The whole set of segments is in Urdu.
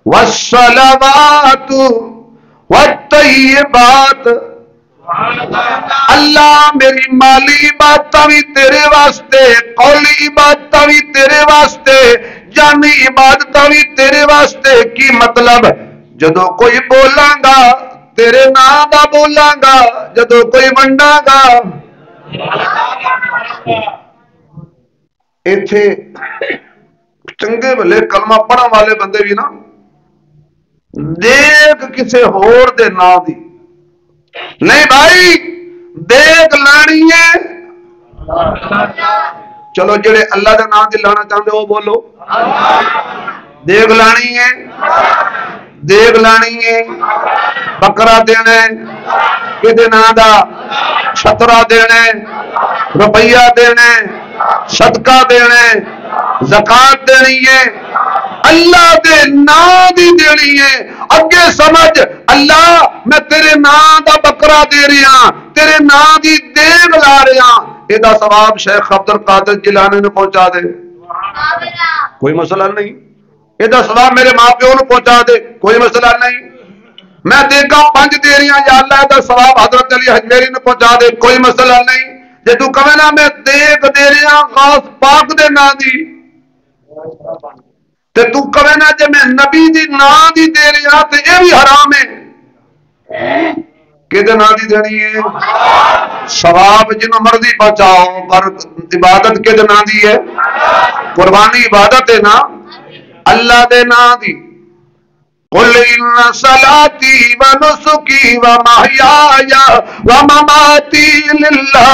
والصلوات والطیبات. اللہ میری مالی عبادتاں بھی تیرے واسطے، قولی عبادتاں بھی تیرے واسطے، جانی عبادتاں بھی تیرے واسطے. کی مطلب؟ جدو کوئی بولاں گا تیرے نام دا بولاں گا، جدو کوئی ونڈاں گا. ایتھے چنگے بھلے کلمہ پڑھن والے بندے بھی نا دیکھ کسے ہور دے نا دی نہیں بھائی، دیکھ لانی ہے. چلو جڑے اللہ دے نام دی لانا چاہتے ہو بولو. دیکھ لانی ہے، دیکھ لانی ہے، بکرا دینا ہے کدے نا دا، چھترا دینا ہے، روپیہ دینا ہے، صدقہ دینا ہے، زکات دینی ہے، اللہ دے نام دی دینی ہے. اگے سمجھ اللہ میں تیرے نام دا بکرا دے رہا، تیرے نام دی دیگ لا رہا، یہ دا ثواب شیخ عبد القادر جیلانی نے پہنچا دے، کوئی مسئلہ نہیں. یہ دا ثواب میرے ماں پیو نے پہنچا دے، کوئی مسئلہ نہیں. میں دیکھا 5 دے رہا یا اللہ دا ثواب حضرت علی حجویری نے پہنچا دے، کوئی مسئلہ نہیں. جے تو کہے نا میں دیگ دے رہا غوث پاک دے نام دی، تے تو کہے نا جے میں نبی دی نام دی دے رہا تے یہ بھی حرام ہے. کدے نام دی دینی ہے؟ ثواب جنوں مرضی پہنچاؤ پر عبادت کدے نام دی ہے؟ قربانی عبادت ہے نا اللہ دے نام دی. قل ان صلاتی و نسکی و محیایا و مماتی للہ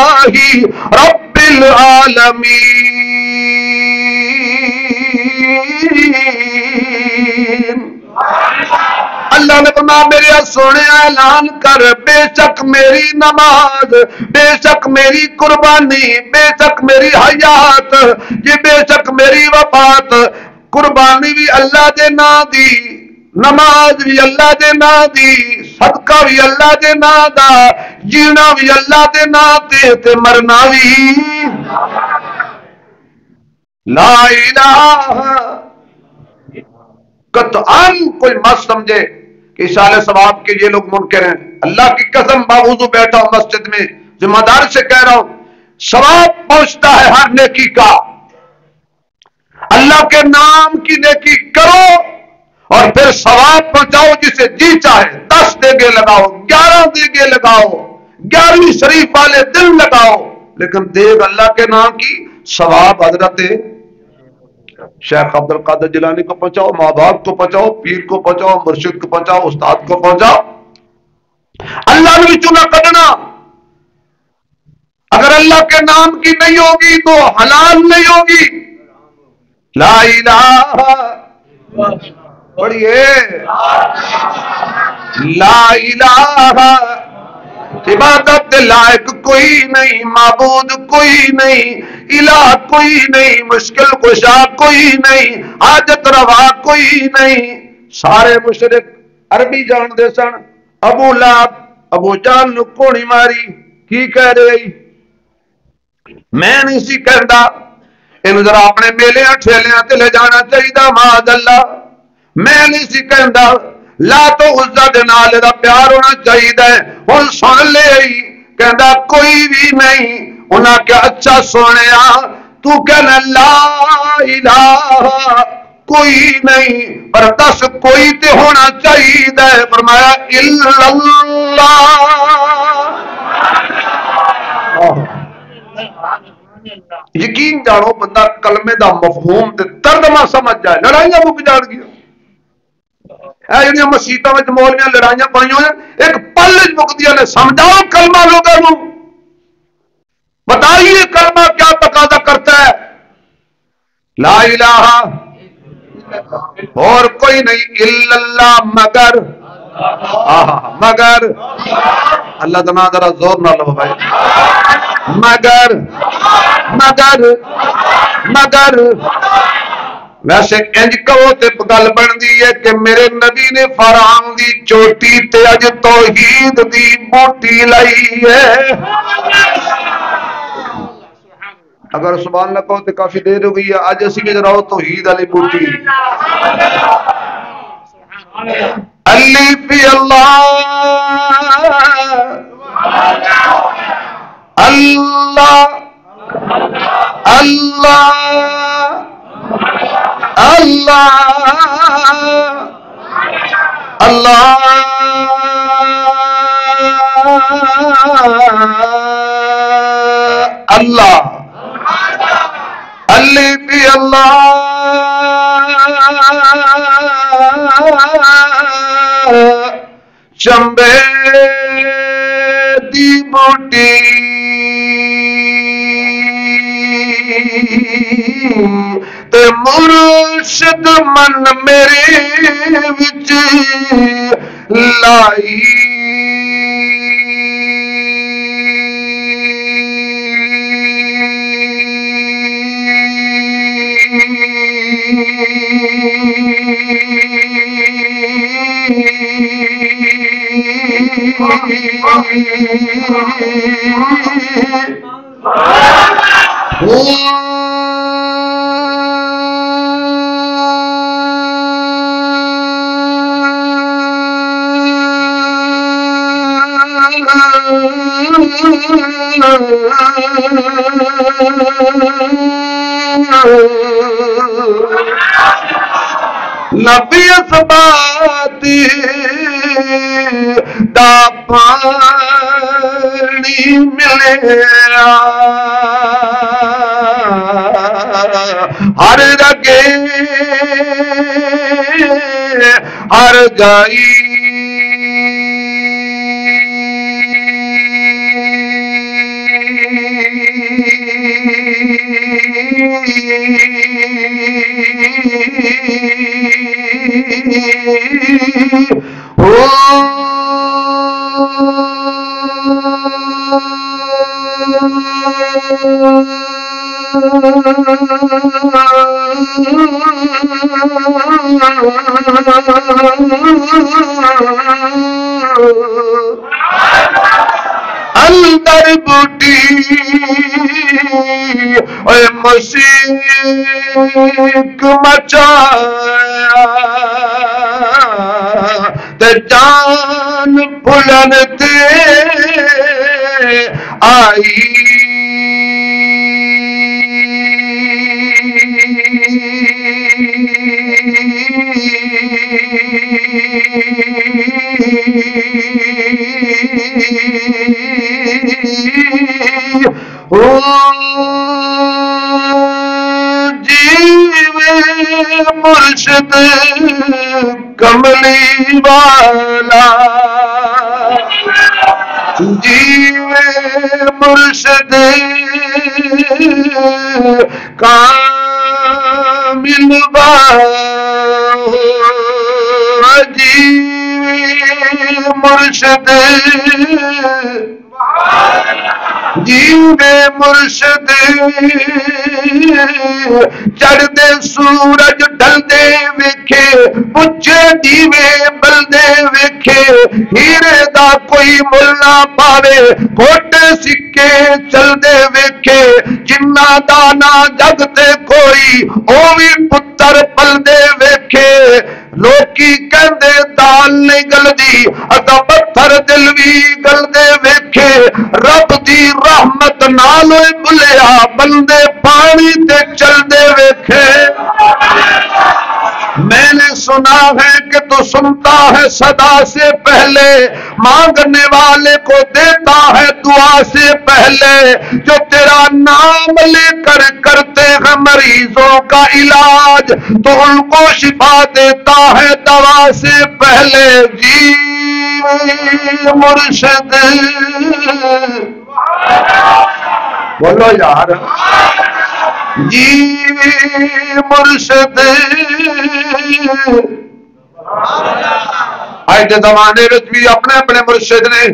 رب العالمین. اللہ نے فرمایا میرے سونے اعلان کر، بے شک میری نماز، بے شک میری قربانی، بے شک میری حیات، یہ بے شک میری وفات، قربانی بھی اللہ دے نام دی، نماز بھی اللہ دے نام دی، صدقہ بھی اللہ دے نام دا، جینا بھی اللہ دے نام تے مرنا بھی. لا الہ قطعاً کوئی مت سمجھے کہ اشارے ثواب کے یہ لوگ منکر ہیں. اللہ کی قسم باوضو بیٹھا ہوں مسجد میں، ذمہ دار سے کہہ رہا ہوں ثواب پہنچتا ہے ہر نیکی کا. اللہ کے نام کی نیکی کرو اور پھر ثواب پہنچاؤ جسے جی چاہے. 10 دیگے لگاؤ، 11 دیگے لگاؤ، 11ویں شریف والے دن لگاؤ، لیکن دیگ اللہ کے نام کی ثواب حضرت شیخ عبد القادر جیلانی کو پہنچاؤ، ماں باپ کو پہنچاؤ، پیر کو پہنچاؤ، مرشد کو پہنچاؤ، استاد کو پہنچاؤ. اللہ نے بھی چنا کرنا. اگر اللہ کے نام کی نہیں ہوگی تو حلال نہیں ہوگی. لا الہ پڑھیے لا الہ، عبادت لائق کوئی نہیں، معبود کوئی نہیں، الہ کوئی نہیں، مشکل کشا کوئی نہیں، حاجت روا کوئی نہیں. سارے مشرک عربی جان دے سن. ابو لہب ابو جان نو کونی ماری کی کہہ رہے میں نہیں سی کہندا انہوں ذرا اپنے میلیاں ٹھیلیاں تے لے جانا چاہیے معاذ اللہ. میں نہیں سی کہندا لا تو عزا دے نال دا پیار ہونا چاہیے. ہن سن لے کہندا کوئی بھی نہیں. انہاں کہ اچھا سونیا تو کہنا لا الہ کوئی نہیں پر 10 کوئی تے ہونا چاہیے. فرمایا الا اللہ. یقین جانو بندہ کلمے دا مفہوم تے ترجمہ سمجھ جائے لڑائیاں مک جان گیا. مسیطوں میں مولویاں لڑائیاں پڑی ہوئی ایک پل مکدیا نے. سمجھاؤ کلمہ لوگوں بتائیے کلمہ کیا تقاضا کرتا ہے. لا الہ اور کوئی نہیں الا اللہ مگر مگر اللہ دنا ذرا زور نہ لو بھائی. مگر مگر مگر ویسے انج کہو تے گل بندی ہے کہ میرے نبی نے فراہم دی چوٹی تے اج توحید دی بوٹی لائی ہے. اگر سبحان اللہ کہو تو کافی دیر ہو گئی ہے. اج اسی بھی ذرا توحید والی بوٹی علی فی اللہ اللہ اللہ اللہ اللہ اللہ علی فی اللہ چمبے دی بوٹی تے مرشد من میرے وچ لائی نبی اسبات دا پانی ملیا ہر رگے ہر جائی اندر بوٹی اے مشیق مچایا تے جان پھلن تے آئی جیوے مرشد کملی والا جیوے مرشد کامل والا جیوے مرشد جیوے مرشد چڑھ دے سورج ڈل دے ویکھے پچھے دیوے بل دے ویکھے ہیرے دا کوئی مل نہ پاوے کوٹے سکے چل دے ویکھے جنہ دانا جگ تے کوئی اووی پتر پل دے ویکھے لوکی کہندے دال نہیں گلدی اتا پتھر دل وی گل دے ویکھے رب دی رحمت نالوے بلیا بندے پانی تے چل دے ویکھے میں نے سنا ہے کہ تو سنتا ہے صدا سے پہلے مانگنے والے کو دیتا ہے دعا سے پہلے جو تیرا نام لے کر کرتے ہیں مریضوں کا علاج تو ان کو شفا دیتا ہے دوا سے پہلے جی مرشد بولو یار جی مرشد آج زمانے بھی اپنے اپنے مرشد نے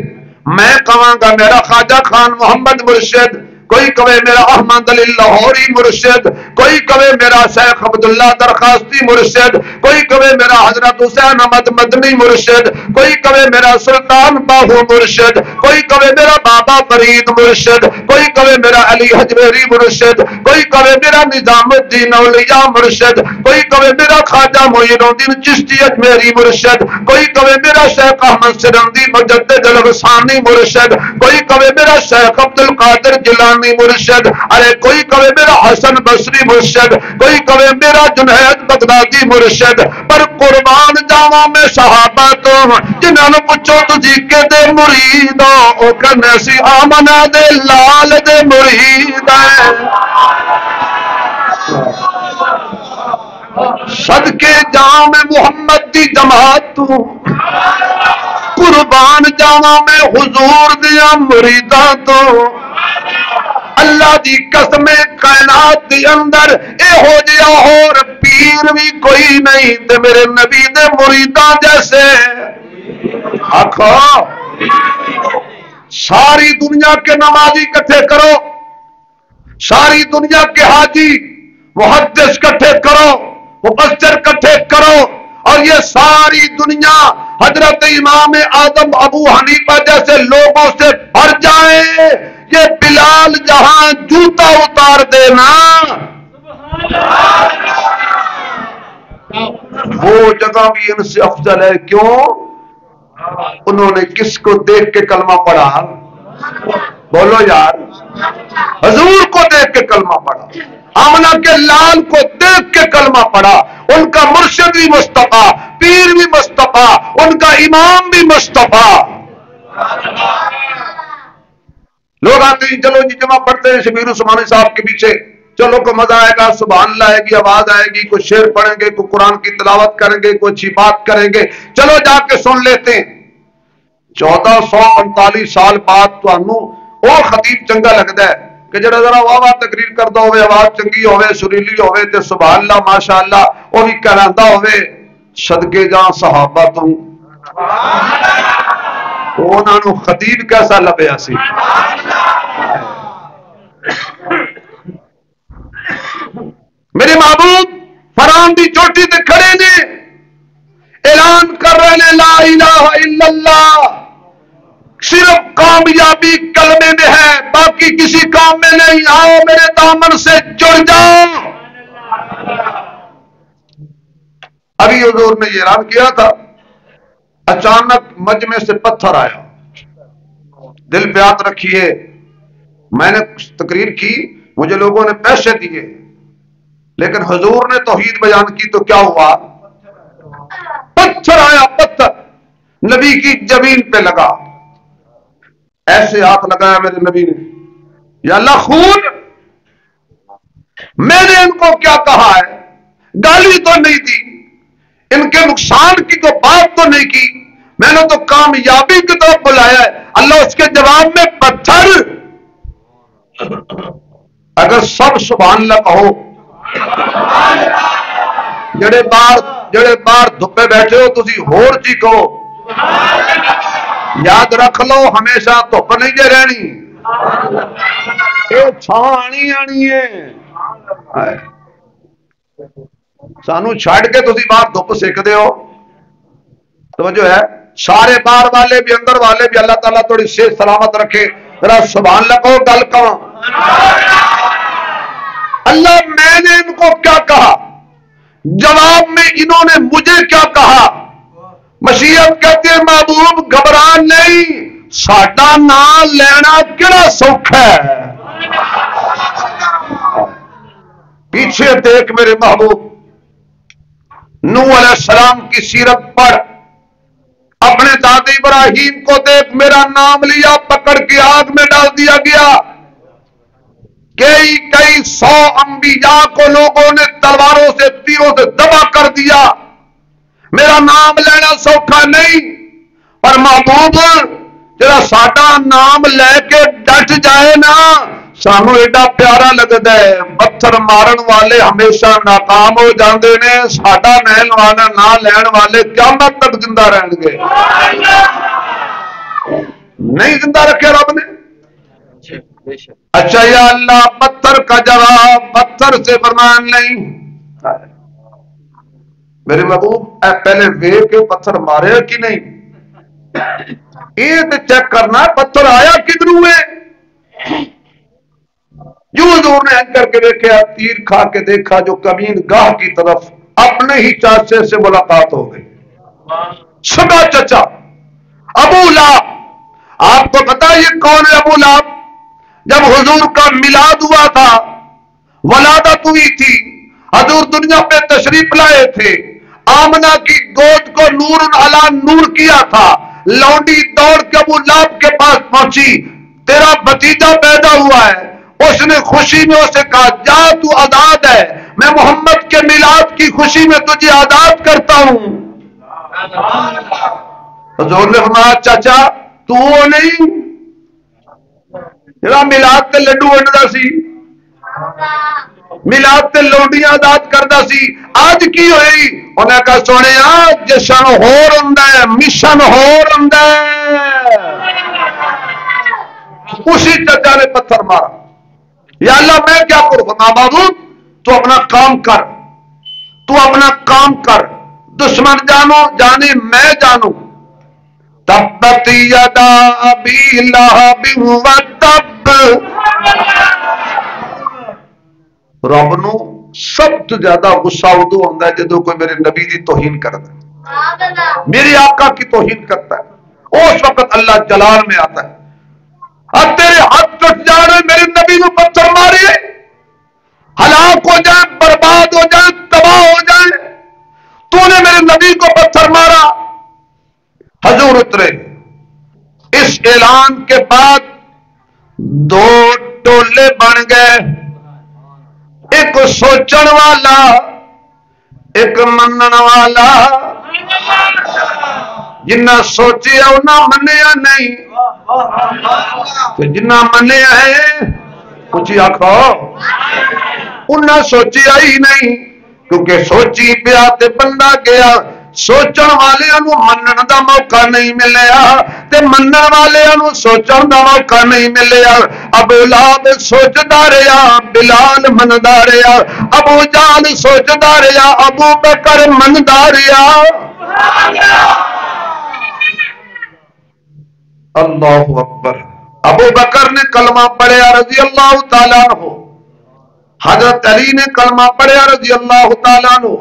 میں کہاں گا میرا خواجہ خان محمد مرشد کوئی کہے میرا احمد علی لاہوری مرشد، کوئی کہے میرا شیخ عبداللہ درخواستی مرشد، کوئی کہے میرا حضرت حسین احمد مدنی مرشد، کوئی کہے میرا سلطان باہو مرشد، کوئی کہے میرا بابا فرید مرشد، کوئی کہے میرا علی حجویری مرشد، کوئی کہے میرا نظام الدین اولیاء مرشد، کوئی کہے میرا خواجہ معین الدین چشتی اجمیری مرشد، کوئی کہے میرا شیخ احمد سرندی مجدد الغسانی مرشد، کوئی کہے میرا شیخ عبد القادر جیلانی مرشد، ارے کوئی کہے میرا حسن بصری مرشد، کوئی کہے میرا جنید بغدادی مرشد، پر قربان جاواں میں صحابہ تو جنہاں نوں پوچھو تسی کے دے مرید او کہنے سی آمنہ دے لال دے مرید ہے۔ صدقے جاواں میں محمد دی جماعت تو، قربان جاواں میں حضور دیا مریداں تو، اللہ دی قسم کائنات دی اندر اے ہو جیا اور پیر بھی کوئی نہیں تے میرے نبی دے مریداں جیسے آخو ساری دنیا کے نمازی کٹھے کرو، ساری دنیا کے حاجی محدث کٹھے کرو، مفسر کٹھے کرو، اور یہ ساری دنیا حضرت امام اعظم ابو حنیفہ جیسے لوگوں سے بھر جائے، یہ بلال جہاں جوتا اتار دینا وہ جگہ بھی ان سے افضل ہے۔ کیوں؟ انہوں نے کس کو دیکھ کے کلمہ پڑھا؟ بولو یار، حضور کو دیکھ کے کلمہ پڑھا، آمنہ کے لال کو دیکھ کے کلمہ پڑھا، ان کا مرشد بھی مصطفیٰ، پیر بھی مصطفیٰ، ان کا امام بھی مصطفیٰ۔ لوگ آتے ہیں چلو جی جمعہ پڑھتے ہیں شبیر عثمانی صاحب کے پیچھے، چلو کو مزہ آئے گا، سبحان اللہ آئے گی، آواز آئے گی، کوئی شعر پڑھیں گے، کوئی قرآن کی تلاوت کریں گے، کوئی اچھی بات کریں گے، چلو جا کے سن لیتے ہیں۔ 1445 سال بعد تو انو وہ خطیب چنگا لگتا ہے کہ جڑا ذرا واہ واہ تقریر کردا ہوئے، آواز چنگی ہوئے، سریلی ہوئے تے سبحان اللہ ماشاءاللہ وہ بھی کہلاندا ہوئے۔ صدقے جاں صحابہ تو انہاں نو خطیب کیسا لبیا سی۔ میرے محبوب فران دی چوٹی تے کھڑے نے، اعلان کر رہے ہیں لا الہ الا اللہ، صرف کامیابی کلمے میں ہے، باقی کسی کام میں نہیں، آؤ میرے دامن سے جڑ جاؤ۔ ابھی حضور نے یہ اعلان کیا تھا، اچانک مجمع سے پتھر آیا، دل پہ ہاتھ رکھیے، میں نے تقریر کی، مجھے لوگوں نے پیسے دیے، لیکن حضور نے توحید بیان کی تو کیا ہوا؟ پتھر آیا، پتھر نبی کی جبین پہ لگا، ایسے ہاتھ لگایا میرے نبی نے، یا اللہ خون، میں نے ان کو کیا کہا ہے؟ گالی تو نہیں دی، ان کے نقصان کی تو بات تو نہیں کی، میں نے تو کامیابی کی طرف بلایا ہے، اللہ اس کے جواب میں پتھر۔ اگر سب سبحان اللہ کہو، جڑے بار دھپے بیٹھے ہو تسی ہور جی کہو، یاد رکھ لو ہمیشہ دھپ نہیں جے رہنی، یہ چھاں آنی آنی ہے، سانو چھڑ کے تسی باہر دھپ سیکھ دے ہو۔ توجہ ہے، سارے باہر والے بھی اندر والے بھی اللہ تعالیٰ تھوڑی صحت سلامت رکھے، ذرا سبحان اللہ کہو، گل کہاں اللہ میں نے ان کو کیا کہا، جواب میں انہوں نے مجھے کیا کہا۔ مشیت کہتے ہیں محبوب گھبران نہیں، ساڈا نام لینا کیڑا سوکھا ہے۔ پیچھے دیکھ میرے محبوب، نوح علیہ السلام کی سیرت پڑھ، اپنے دادے ابراہیم کو دیکھ، میرا نام لیا، پکڑ کے آگ میں ڈال دیا گیا، کئی سو انبیاء کو لوگوں نے تلواروں سے تیروں سے دبا کر دیا، میرا نام لینا سوکھا نہیں، پر محبوب جرا ساڈا نام لے کے ڈٹ جائے نا، سانو ایڈا پیارا لگتا ہے۔ پتھر مارن والے ہمیشہ ناکام ہو جاندے نے، ساڈا نہ لین والے قیامت تک زندہ رہن گے۔ نہیں زندہ رکھے رب نے، اچھا یا اللہ پتھر کا جواب پتھر سے فرمان نہیں. میرے محبوب اے پہلے ویکھ کے پتھر مارے کہ نہیں؟ یہ تو چیک کرنا پتھر آیا کدھروں ہے. جو حضور نے کر کے دیکھا تیر کھا کے دیکھا جو کمین گاہ کی طرف اپنے ہی چاچے سے ملاقات ہو گئی. سگا چچا ابو لہب. آپ کو پتا یہ کون ہے ابو لہب؟ جب حضور کا میلاد ہوا تھا ولادت ہوئی تھی حضور دنیا پہ تشریف لائے تھے آمنہ کی گود کو نور علی نور کیا تھا. لونڈی دوڑ کے ابو لہب کے پاس پہنچی تیرا بھتیجا پیدا ہوا ہے. اس نے خوشی میں اسے کہا جا تو آزاد ہے میں محمد کے میلاد کی خوشی میں تجھے آزاد کرتا ہوں. حضور نے فرمایا چاچا تو وہ نہیں جڑا میلاد تے لڈو ونڈدا سی میلاد تے لونڈیاں آزاد کردا سی آج کی ہوئی؟ انہیں کہا سونیا جشن ہور ہوندا ہے مشن ہور ہوندا ہے. اسی چچا نے پتھر مارا. یا اللہ میں کیا کروں؟ معبود تو اپنا کام کر تو اپنا کام کر دشمن جانو جانے میں جانوں. تبت یدا ابی لہب وتب. رب نو سب تو زیادہ غصہ ادو آتا ہے جدو کوئی میرے نبی دی توہین کرتا ہے میری آقا کی توہین کرتا ہے اس وقت اللہ جلال میں آتا ہے. اب تیرے ہاتھ کٹ جانے میرے نبی کو پتھر مارے ہلاک ہو جائے برباد ہو جائے تباہ ہو جائے تو نے میرے نبی کو پتھر مارا. حضور اترے. اس اعلان کے بعد دو ٹولے بن گئے ایک سوچن والا ایک منن والا. جنہ سوچیا انہاں منیا نہیں جنہ منیا ہے کچھ آخو انہاں سوچیا ہی نہیں کیونکہ سوچی پیا تے بندہ گیا. سوچن والے منن دا موقع نہیں ملیا تے منن والے سوچن دا موقع نہیں ملیا. ابو لہب سوچدا رہیا بلال مندا رہیا ابو جہل سوچدا رہیا ابو بکر مندا رہیا. اللہ اکبر. ابو بکر نے کلمہ پڑھیا رضی اللہ تعالیٰ عنہ. حضرت علی نے کلمہ پڑھیا رضی اللہ تعالیٰ عنہ.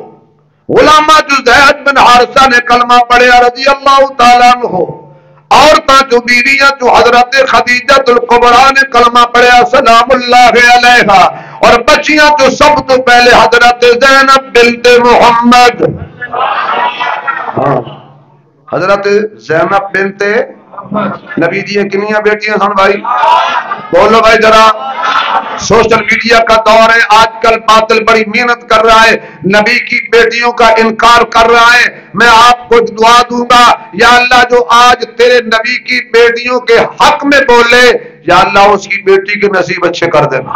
علامہ جو زید بن حارثہ نے کلمہ پڑھیا رضی اللہ تعالیٰ عنہ. عورتاں جو بیویاں جو حضرت خدیجہ الکبریٰ نے کلمہ پڑھیا سلام اللہ علیہا. اور بچیاں جو سب تو پہلے حضرت زینب بنت محمد حضرت زینب بنت نبی دی کنیاں بیٹیاں سن بھائی بولو بھائی ذرا. سوشل میڈیا کا دور ہے آج کل باطل بڑی محنت کر رہا ہے نبی کی بیٹیوں کا انکار کر رہا ہے. میں آپ کو دعا دوں گا یا اللہ جو آج تیرے نبی کی بیٹیوں کے حق میں بولے یا اللہ اس کی بیٹی کے نصیب اچھے کر دینا.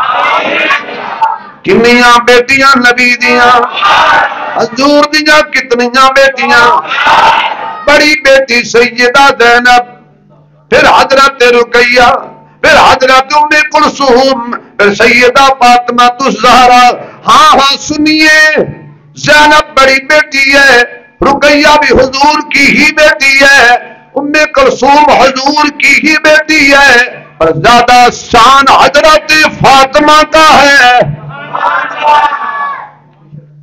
کنیاں بیٹیاں نبی دیاں حضور دیاں کتنیاں بیٹیاں. بڑی بیٹی سیدہ زینب پھر حضرت رقیہ پھر حضرت ام کلثوم پھر سیدہ فاطمہ الزہرا. ہاں ہاں سنیے زینب بڑی بیٹی ہے رقیہ بھی حضور کی ہی بیٹی ہے ام کلثوم حضور کی ہی بیٹی ہے پر زیادہ شان حضرت فاطمہ کا ہے.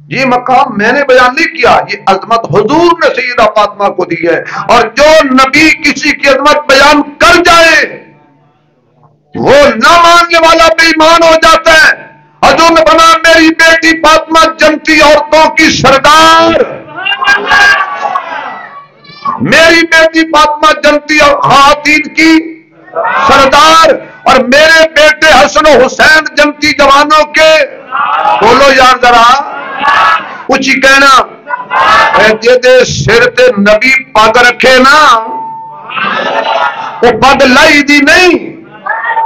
یہ مقام میں نے بیان نہیں کیا یہ عظمت حضور نے سیدہ فاطمہ کو دی ہے. اور جو نبی کسی کی عظمت بیان کر جائے وہ نہ ماننے والا بے ایمان ہو جاتا ہے. حضور نے بنا میری بیٹی فاطمہ جنتی عورتوں کی سردار میری بیٹی فاطمہ جنتی اور خواتین کی سردار اور میرے بیٹے حسن و حسین جنتی جوانوں کے. بولو یار ذرا کچھ ہی کہنا جے سر تے نبی پگ رکھے نا وہ پگ لائی دی نہیں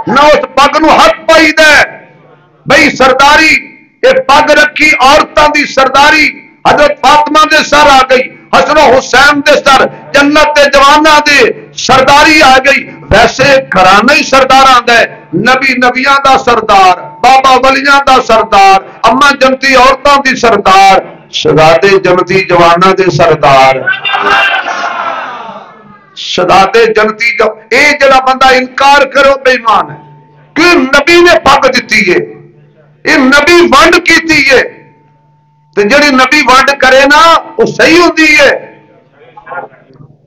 نہ اس پگ نو ہاتھ پائی دے بھئی سرداری یہ پگ رکھی عورتاں دی سرداری حضرت فاطمہ دے سر آ گئی حسن و حسین دے سر جنت دے جواناں دے سرداری آ گئی ویسے گھرانہ ہی سردار آندا ہے، نبی نبیاں دا سردار، بابا ولیاں دا سردار، اما جنتی عورتاں دی سردار، شہزادے جنتی جواناں دے سردار، شہزادے جنتی اے جڑا بندہ انکار کرو بے ایمان ہے، کہ نبی نے پگ دتی ہے، یہ نبی ونڈ کیتی ہے، تو جڑی نبی ونڈ کرے نا وہ صحیح ہوندی ہے۔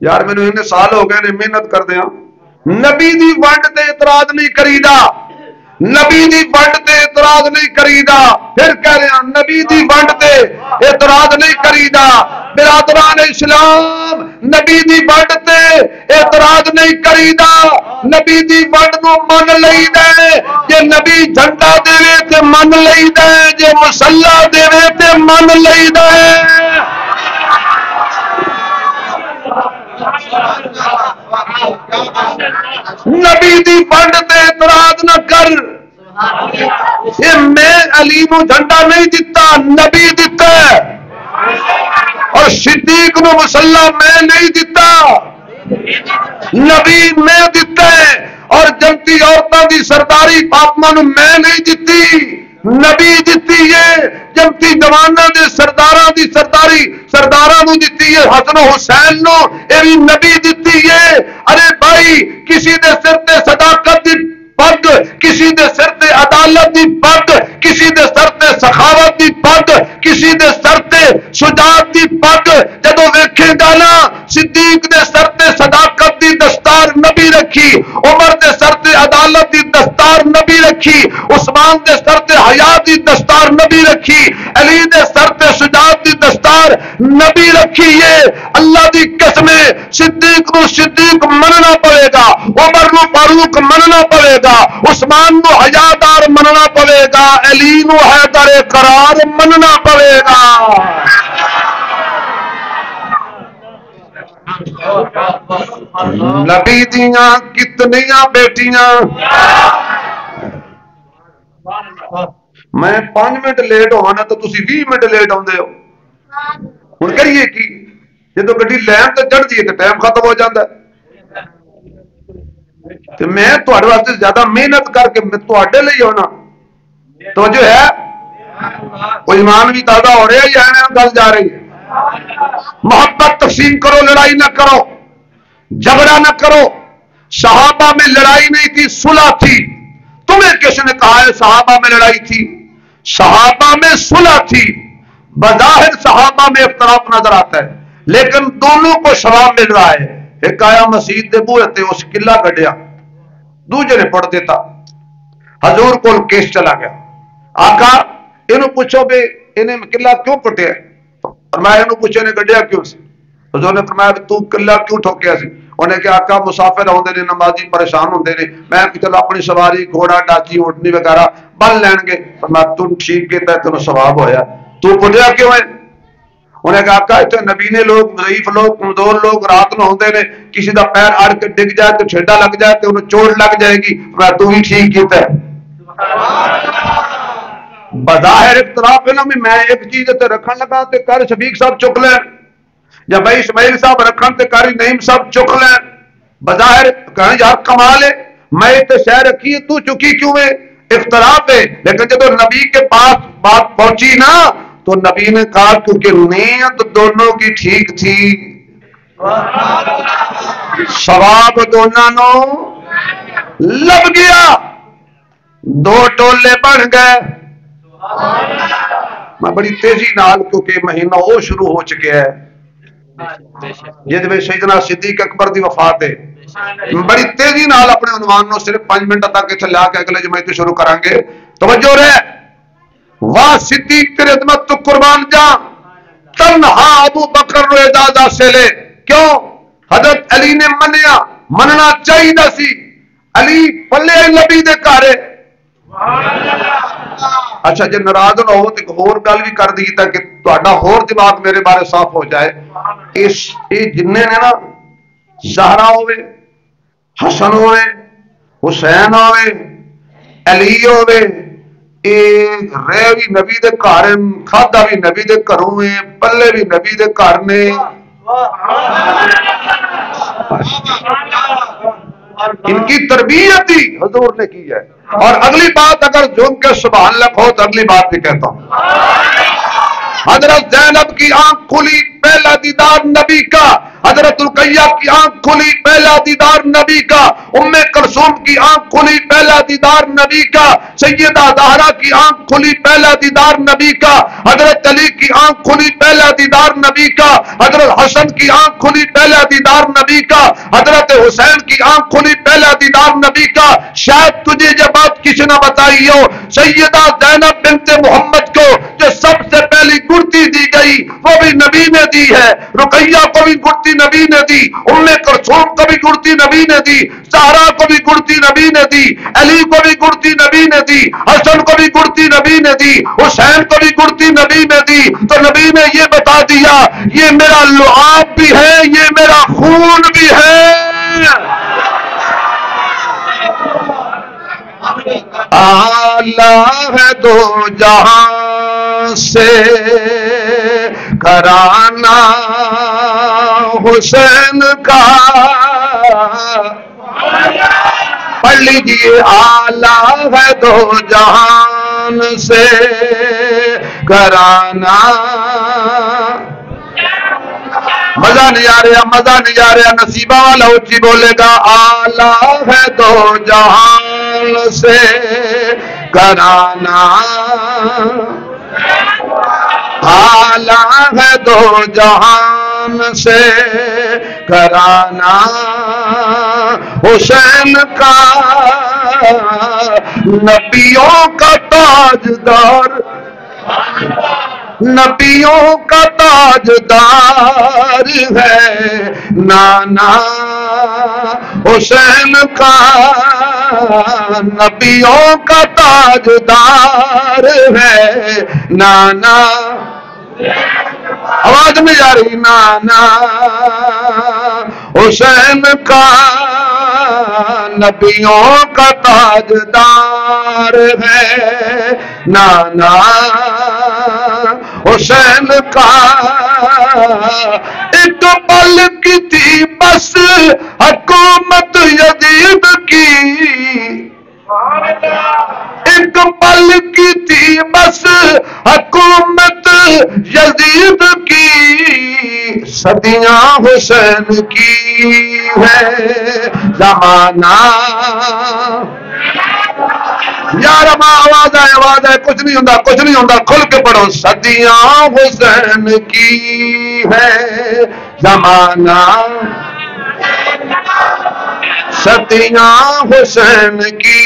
یار میں نے انہیں سال ہو گئے نے محنت کر دیا، نبی دی ونڈ تے اعتراض نہیں کریدا، نبی دی ونڈ تے اعتراض نہیں کریدا، پھر کہہ رہے ہیں نبی دی ونڈ تے اعتراض نہیں کریدا۔ برادران اسلام، نبی دی ونڈ تے اعتراض نہیں کریدا، نبی دی ونڈ نو من لئیدا ہے، جے نبی جھنڈا دے تے من لئیدا ہے، جے مسلح دے تے من لئیدا ہے۔ نبی دی ونڈ تے اعتراض نہ کر، یہ میں علی نو جھنڈا نہیں دیتا، نبی دیتا ہے، اور صدیق نو مسلح میں نہیں دیتا، نبی میں دیتا ہے، اور جنتی عورتاں دی سرداری فاطمہ نو میں نہیں دیتی، نبی دیتی ہے، جنتی جواناں دے سرداراں دی سرداری سرداراں نو دیتی ہے، حسن و حسین نو اے بھی نبی دیتی ہے۔ ارے بھائی کسی دے سر تے صداقت دی پگ، کسی دے سر تے عدالت دی پگ، کسی دے سر تے سخاوت دی پگ، کسی دے سر تے شجاعت دی پگ، جدو ویکھے گا نا صدیق دے سر تے صداقت دی دستار نبی رکھی، عمر دے سر تے عدالت دی دستار نبی رکھی، عثمان دے سر تے حیا دی دستار نبی رکھی، علی دے سر تے شجاعت دی دستار نبی رکھی ہے۔ اللہ دی قسم صدیق نو صدیق مننا پڑے گا، عمر نو فاروق مننا پڑے گا، عثمان نو حیادار مننا پڑے گا، علی نو حیدر قرار مننا پڑے گا۔ نبی دیاں کتنیاں بیٹیاں، میں 5 منٹ لیٹ ہونا تو تسی 20 منٹ لیٹ آندے ہو، ہن کریے کی؟ جدو گڈی لین تے چڑھ جائے تو ٹائم ختم ہو جاتا ہے، تو میں تہاڈے واسطے زیادہ محنت کر کے میں تہاڈے لئی ہونا تو جو ہے وہ ایمان بھی تازہ ہو رہا ہے یا گل جا رہی ہے؟ محبت تقسیم کرو، لڑائی نہ کرو، جھگڑا نہ کرو۔ صحابہ میں لڑائی نہیں تھی، صلح تھی۔ تمہیں کس نے کہا ہے صحابہ میں لڑائی تھی؟ صحابہ میں صلح تھی۔ بظاہر صحابہ میں اختلاف نظر آتا ہے لیکن دونوں کو ثواب مل رہا ہے۔ ایک آیا مسجد دے بوئے تے اس قلعہ کڈیا، دوجے نے پڑھ دیتا، حضور کو کیس چلا گیا، آقا انہوں پوچھو بے انہیں قلعہ کیوں پٹیا ہے؟ فرمایا انہوں پوچھو انہیں گڈیا کیوں سی؟ حضور نے فرمایا تو قلعہ کیوں ٹھوکیا سی؟ انہیں کہ آقا مسافر ہوندے نے، نمازی پریشان ہوندے نے، میں کہ چلو اپنی سواری گھوڑا ڈاچی اونٹنی وغیرہ بن لین گے۔ فرمایا تم ٹھیک کیتا ہے، تمہیں ثواب ہویا، تو پٹیا کیوں ہے؟ انہیں کہا آقا اتنے نبی نے لوگ ضعیف لوگ کمزور لوگ رات نو ہوندے نے، کسی دا پیر اڑ کے ڈگ جائے تو چھیڈا لگ جائے تو انہیں چوٹ لگ جائے گی، فرمایا تو ہی ٹھیک کیتا ہے۔ بظاہر اختلاف ہے نا، میں ایک چیز تے رکھن لگا تے کر شفیق صاحب چک لیں، یا بھائی اسماعیل صاحب رکھن تے کاری نعیم صاحب چک لیں، بظاہر کہیں یار کمال ہے، میں تے شہ رکھی ہے تو چکی کیوں ہے؟ اختلاف ہے، لیکن جب نبی کے پاس بات پہنچی نا تو نبی نے کہا کیونکہ نیت دونوں کی ٹھیک تھی، ثواب دونوں نو لب گیا، دو ٹولے بن گئے۔ میں بڑی تیزی نال کیونکہ مہینہ وہ شروع ہو چکے ہے جہد میں سیدنا صدیق اکبر دی وفات ہے، بڑی تیزی نال اپنے عنوان نو صرف 5 منٹ تک چلا کے اگلے جمعے تو شروع کریں گے۔ توجہ رہے، واہ صدیق تیرے عظمت تو قربان جا، تنہا ابو بکر رو اجازت سے لے، کیوں؟ حضرت علی نے منیا، مننا چاہیے سی، علی پلے نبی دے کارے۔ اچھا جی ناراض نہ ہو تو ایک اور گل بھی کر دی تاکہ تہاڈا ہور دماغ میرے بارے صاف ہو جائے۔ اس جننے نے نا زہرا ہوئے، حسن ہوئے، حسین ہوئے، علی ہوئے، رہ بھی نبی دے گھر، کھادا بھی نبی دے گھروں ہے، پلے بھی نبی دے گھر نے۔ ان کی تربیت ہی حضور نے کی ہے. اور اگلی بات اگر جھوم کے سبحان اللہ ہو تو اگلی بات بھی کہتا ہوں. حضرت زینب کی آنکھ کھلی پہلا دیدار نبی کا، حضرت رقیہ کی آنکھ کھلی پہلا دیدار نبی کا، ام کلثوم کی آنکھ کھلی پہلا دیدار نبی کا، سیدہ زہرا کی آنکھ کھلی پہلا دیدار نبی کا، حضرت علی کی آنکھ کھلی پہلا دیدار نبی کا، حضرت حسن کی آنکھ کھلی پہلا دیدار نبی کا، حضرت حسین کی آنکھ کھلی پہلا دیدار نبی کا. شاید تجھے یہ بات کسی نے بتائی ہو، سیدہ زینب بنت محمد کو جو سب سے پہلی گڑتی دی گئی وہ بھی نبی نے دی ہے، رقیہ کو بھی گڑتی نبی نے دی، ام کلثوم کو بھی گڑتی نبی نے دی، زہرا کو بھی گڑتی نبی نے دی، علی کو بھی گڑتی نبی نے دی، حسن کو بھی گڑتی نبی نے دی، حسین کو بھی گڑتی نبی نے دی. تو نبی نے یہ بتا دیا یہ میرا لعاب بھی ہے، یہ میرا خون بھی ہے. آلہ ہے دو جہاں سے گھرانہ حسین کا، پڑھ لیجیے آلہ ہے دو جہان سے گھرانہ. مزہ نہیں آ رہا، مزہ نہیں آ رہا، نصیبہ والا اونچی بولے گا. آلہ ہے دو جہان سے گھرانہ، آلہ ہے دو جہان سے گھرانہ حسین کا، نبیوں کا تاجدار، نبیوں کا تاجدار ہے نانا حسین کا، نبیوں کا تاجدار ہے نانا. آواز نہیں جا رہی؟ نانا حسین کا نبیوں کا تاجدار ہے نانا حسین کا. ایک پل کی تھی بس حکومت یزید کی، ایک پل کی تھی بس حکومت یزید کی، صدیاں حسین کی ہے زمانہ. یار آواز ہے کچھ نہیں ہوتا، کچھ نہیں ہوتا، کھل کے پڑھو. صدیاں حسین کی ہے زمانہ، صدیاں حسین کی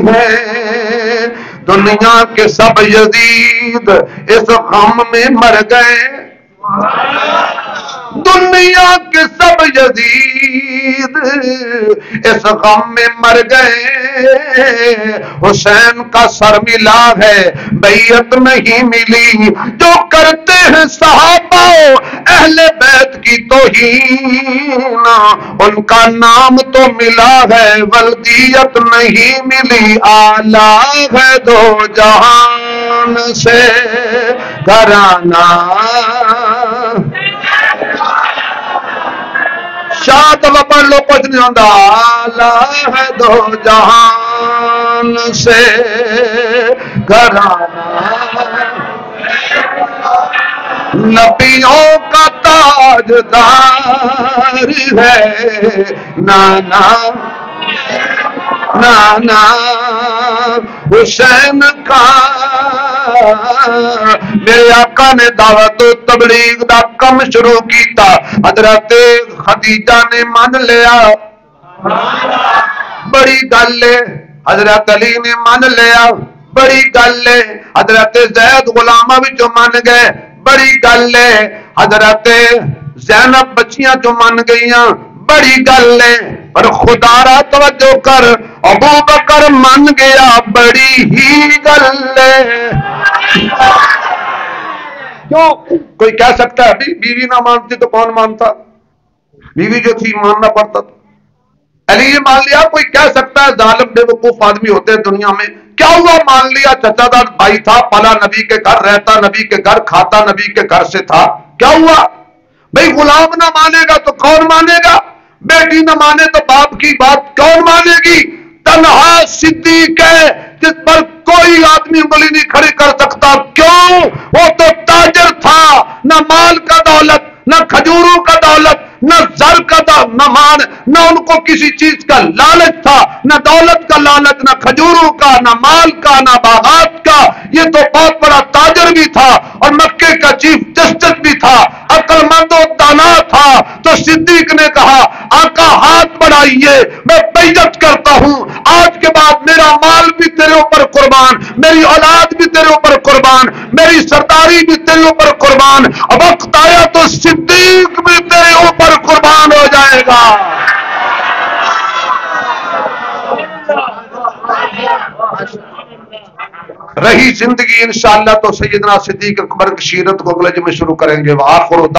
ہے. دنیا کے سب یزید اس غم میں مر گئے، دنیا کے سب یزید اس غم میں مر گئے. حسین کا سر ملا ہے بیعت نہیں ملی، جو کرتے ہیں صحابہ اہل بیت کی توہین، ان کا نام تو ملا ہے ولدیت نہیں ملی. آلہ ہے دو جہان سے گھرانہ، شاید وہ پڑھ لو کچھ نہیں ہوتا. آلہ ہے دو جہان سے گھرانہ، نبیوں کا تاجدار ہے نانا، نانا حسین کا. میرے آقا نے دعوت و تبلیغ دا کم شروع کیتا، حضرت خدیجہ نے مان لیا، بڑی گل ہے. حضرت علی نے مان لیا، بڑی گل ہے. حضرت زید غلامہ بھی جو مان گئے، بڑی گل ہے. حضرت زینب بچیاں جو مان گئیاں، بڑی گل ہے. پر خدا را توجہ کر، ابو بکر مان گیا، بڑی ہی گل ہے. کیوں؟ کوئی کہہ سکتا ہے بیوی نہ مانتی تو کون مانتا؟ بیوی جو تھی ماننا پڑتا تھا. علی نے مان لیا. کوئی کہہ سکتا ہے ظالم بے وقوف آدمی ہوتے ہیں دنیا میں، کیا ہوا مان لیا؟ چچا دار بھائی تھا، پلا نبی کے گھر، رہتا نبی کے گھر، کھاتا نبی کے گھر سے تھا، کیا ہوا؟ بھئی غلام نہ مانے گا تو کون مانے گا؟ بیٹا بیٹی نہ مانے تو باپ کی بات کون مانے گی؟ تنہا صدیق ہے جس پر کوئی آدمی انگلی نہیں کھڑی کر سکتا. کیوں؟ وہ تو تاجر تھا، نہ مال کا دولت، نہ کھجوروں کا دولت، نہ زر کا نہ ان کو کسی چیز کا لالچ تھا، نہ دولت کا لالچ، نہ کھجوروں کا، نہ مال کا، نہ باغات کا. یہ تو بہت بڑا تاجر بھی تھا اور مکے کا چیف جسٹس بھی تھا، عقل مند و دانا تھا. تو صدیق نے کہا آقا ہاتھ بڑھائیے، میں بیعت کرتا ہوں، آج کے بعد میرا مال بھی تیرے اوپر قربان، میری اولاد بھی تیرے اوپر قربان، میری سرداری بھی تیرے اوپر قربان. وقت آیا تو صدیق بھی تیرے اوپر قربان ہو جائے گا. رہی زندگی انشاءاللہ تو سیدنا صدیق اکبر کی سیرت کو اگلے جمعے شروع کریں گے. وآخر